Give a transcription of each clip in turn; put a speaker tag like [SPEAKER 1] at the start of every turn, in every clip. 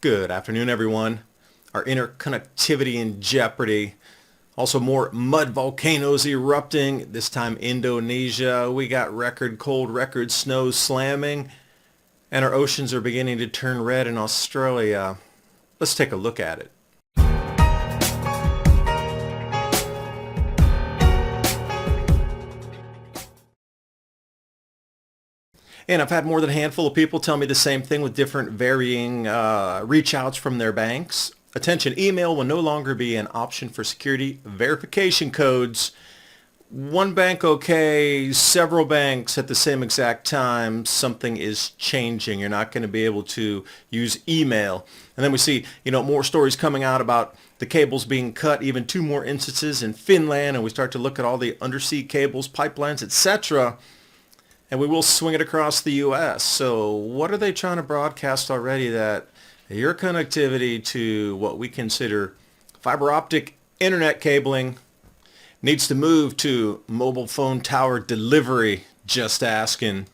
[SPEAKER 1] Good afternoon, everyone. Our interconnectivity in jeopardy. Also more mud volcanoes erupting, this time Indonesia. We got record cold, record snow slamming, and our oceans are beginning to turn red in Australia. Let's take a look at it. And I've had more than a handful of people tell me the same thing with different varying reach outs from their banks. Attention, email will no longer be an option for security verification codes. One bank okay, several banks at the same exact time, something is changing. You're not going to be able to use email. And then we see, more stories coming out about the cables being cut, even 2 more instances in Finland, and we start to look at all the undersea cables, pipelines, etc., and we will swing it across the U.S. So what are they trying to broadcast already? That your connectivity to what we consider fiber optic internet cabling needs to move to mobile phone tower delivery, just asking.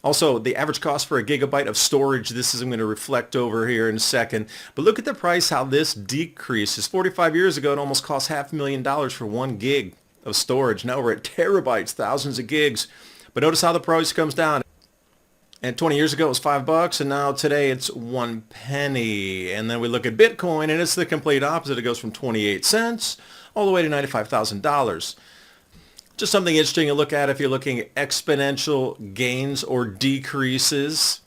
[SPEAKER 1] Also, the average cost for a gigabyte of storage, this is I'm going to reflect over here in a second. But look at the price, how this decreases. 45 years ago, it almost cost $500,000 for 1 gig of storage. Now we're at terabytes, thousands of gigs. But notice how the price comes down. And 20 years ago it was $5, and now today it's 1 penny. And then we look at Bitcoin, and it's the complete opposite. It goes from 28 cents all the way to $95,000. Just something interesting to look at if you're looking at exponential gains or decreases.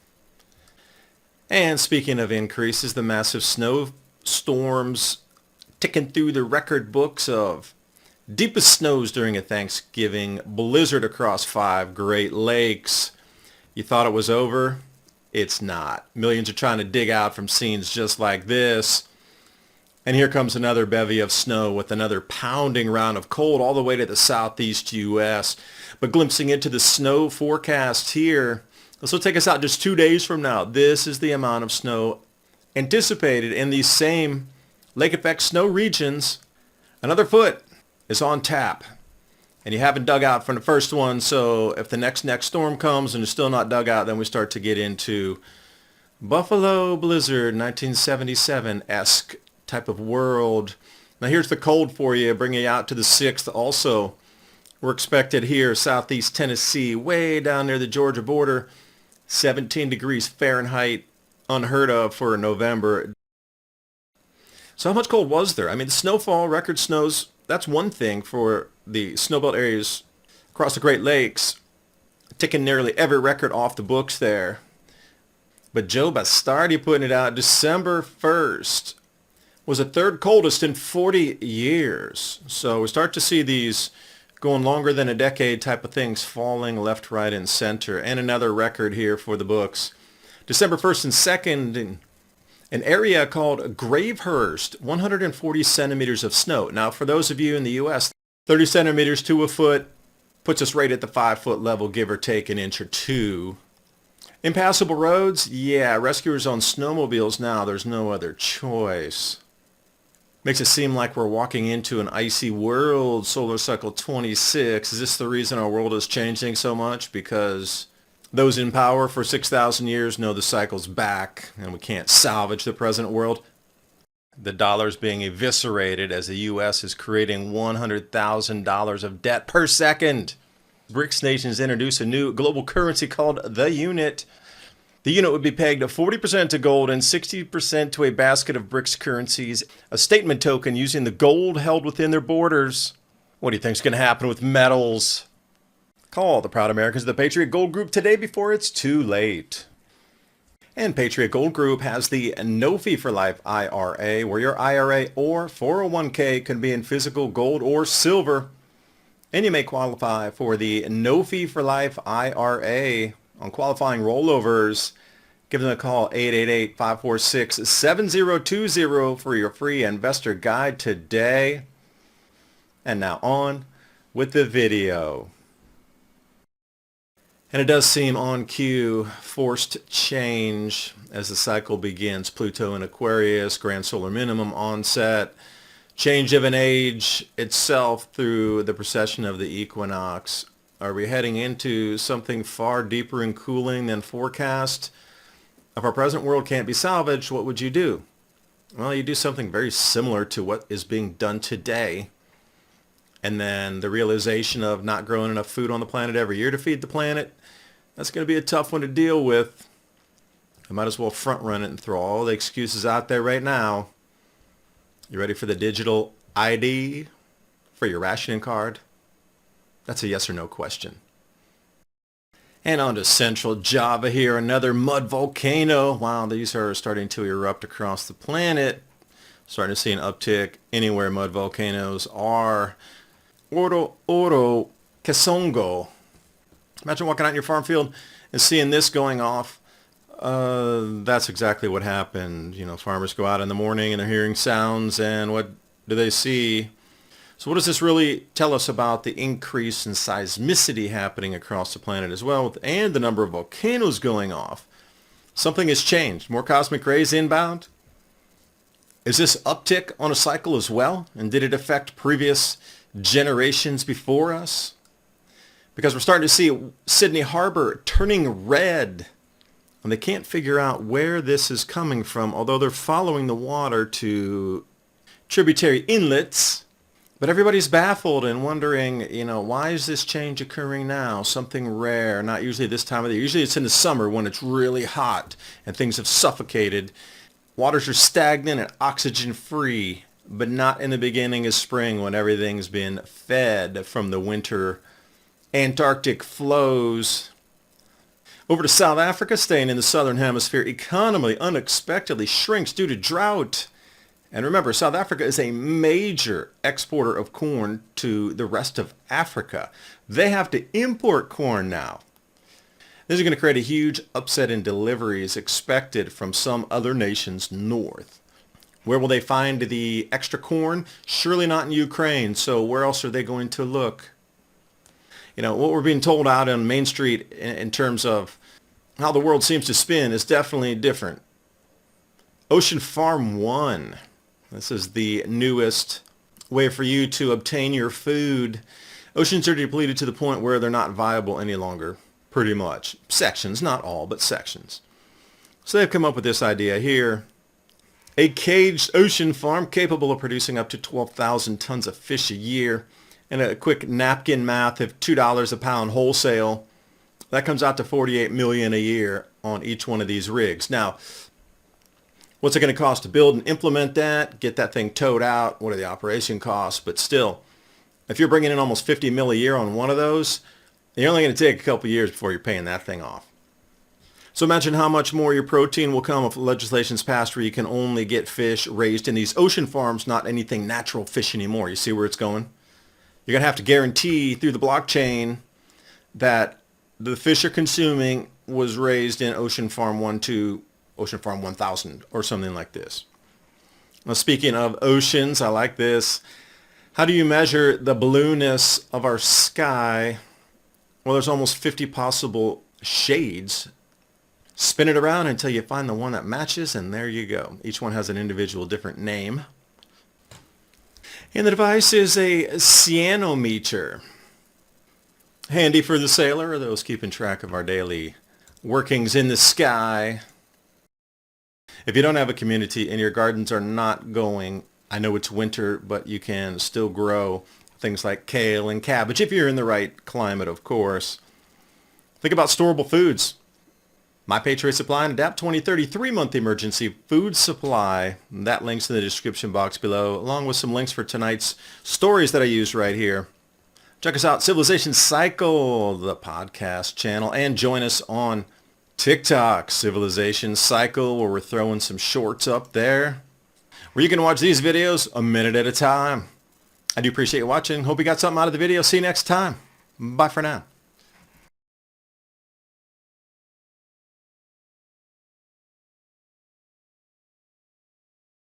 [SPEAKER 1] And speaking of increases, the massive snowstorms ticking through the record books of deepest snows during a Thanksgiving blizzard across 5 Great Lakes. You thought it was over? It's not. Millions are trying to dig out from scenes just like this. And here comes another bevy of snow with another pounding round of cold all the way to the southeast U.S. But glimpsing into the snow forecast here, this will take us out just 2 days from now. This is the amount of snow anticipated in these same lake effect snow regions. Another foot is on tap, and you haven't dug out from the first one, so if the next storm comes and you're still not dug out, then we start to get into Buffalo Blizzard 1977-esque type of world. Now here's the cold for you, bringing you out to the 6th also. We're expected here, southeast Tennessee, way down near the Georgia border, 17 degrees Fahrenheit, unheard of for November. So how much cold was there? I mean, the snowfall, record snows, that's one thing for the snowbelt areas across the Great Lakes, ticking nearly every record off the books there. But Joe Bastardi putting it out, December 1st was the 3rd coldest in 40 years. So we start to see these going longer than a decade type of things falling left, right, and center. And another record here for the books. December 1st and 2nd in an area called Gravehurst, 140 centimeters of snow. Now, for those of you in the U.S., 30 centimeters to a foot puts us right at the 5-foot level, give or take an inch or 2. Impassable roads? Yeah, rescuers on snowmobiles now. There's no other choice. Makes it seem like we're walking into an icy world, solar cycle 26. Is this the reason our world is changing so much? Because those in power for 6,000 years know the cycle's back and we can't salvage the present world. The dollar's being eviscerated as the U.S. is creating $100,000 of debt per second. BRICS nations introduce a new global currency called the unit. The unit would be pegged at 40% to gold and 60% to a basket of BRICS currencies, a statement token using the gold held within their borders. What do you think is going to happen with metals? Call the proud Americans of the Patriot Gold Group today before it's too late. And Patriot Gold Group has the No Fee for Life IRA, where your IRA or 401k can be in physical gold or silver. And you may qualify for the No Fee for Life IRA on qualifying rollovers. Give them a call, 888-546-7020 for your free investor guide today. And now on with the video. And it does seem on cue, forced change as the cycle begins. Pluto in Aquarius, grand solar minimum onset, change of an age itself through the precession of the equinox. Are we heading into something far deeper and cooling than forecast? If our present world can't be salvaged, what would you do? Well, you do something very similar to what is being done today. And then the realization of not growing enough food on the planet every year to feed the planet, that's going to be a tough one to deal with. I might as well front run it and throw all the excuses out there right now. You ready for the digital ID for your rationing card? That's a yes or no question. And on to Central Java here, another mud volcano. Wow, these are starting to erupt across the planet. Starting to see an uptick anywhere mud volcanoes are. Oro Kesongo. Imagine walking out in your farm field and seeing this going off. That's exactly what happened. You know, farmers go out in the morning and they're hearing sounds, and what do they see? So what does this really tell us about the increase in seismicity happening across the planet as well, and the number of volcanoes going off? Something has changed. More cosmic rays inbound? Is this uptick on a cycle as well? And did it affect previous generations before us? Because we're starting to see Sydney Harbor turning red. And they can't figure out where this is coming from, although they're following the water to tributary inlets. But everybody's baffled and wondering, why is this change occurring now? Something rare, not usually this time of the year. Usually it's in the summer when it's really hot and things have suffocated. Waters are stagnant and oxygen free, but not in the beginning of spring when everything's been fed from the winter Antarctic flows. Over to South Africa, staying in the southern hemisphere, economy unexpectedly shrinks due to drought. And remember, South Africa is a major exporter of corn to the rest of Africa. They have to import corn now. This is going to create a huge upset in deliveries expected from some other nations north. Where will they find the extra corn? Surely not in Ukraine, so where else are they going to look? What we're being told out on Main Street in terms of how the world seems to spin is definitely different. Ocean Farm 1. This is the newest way for you to obtain your food. Oceans are depleted to the point where they're not viable any longer, pretty much. Sections, not all, but sections. So they've come up with this idea here. A caged ocean farm capable of producing up to 12,000 tons of fish a year. And a quick napkin math of $2 a pound wholesale. That comes out to $48 million a year on each one of these rigs. Now, what's it going to cost to build and implement that? Get that thing towed out? What are the operation costs? But still, if you're bringing in almost $50 million a year on one of those, you're only going to take a couple years before you're paying that thing off. So imagine how much more your protein will come if legislation's passed where you can only get fish raised in these ocean farms, not anything natural fish anymore. You see where it's going? You're going to have to guarantee through the blockchain that the fish you're consuming was raised in Ocean Farm 1 to Ocean Farm 1000 or something like this. Now, speaking of oceans, I like this. How do you measure the blueness of our sky? Well, there's almost 50 possible shades. Spin it around until you find the one that matches, and there you go. Each one has an individual different name. And the device is a cyanometer. Handy for the sailor or those keeping track of our daily workings in the sky. If you don't have a community and your gardens are not going, I know it's winter, but you can still grow things like kale and cabbage if you're in the right climate, of course. Think about storable foods. My Patriot Supply and Adapt 2030 3-month emergency food supply. That link's in the description box below, along with some links for tonight's stories that I used right here. Check us out, Civilization Cycle, the podcast channel, and join us on TikTok, Civilization Cycle, where we're throwing some shorts up there, where you can watch these videos a minute at a time. I do appreciate you watching. Hope you got something out of the video. See you next time. Bye for now.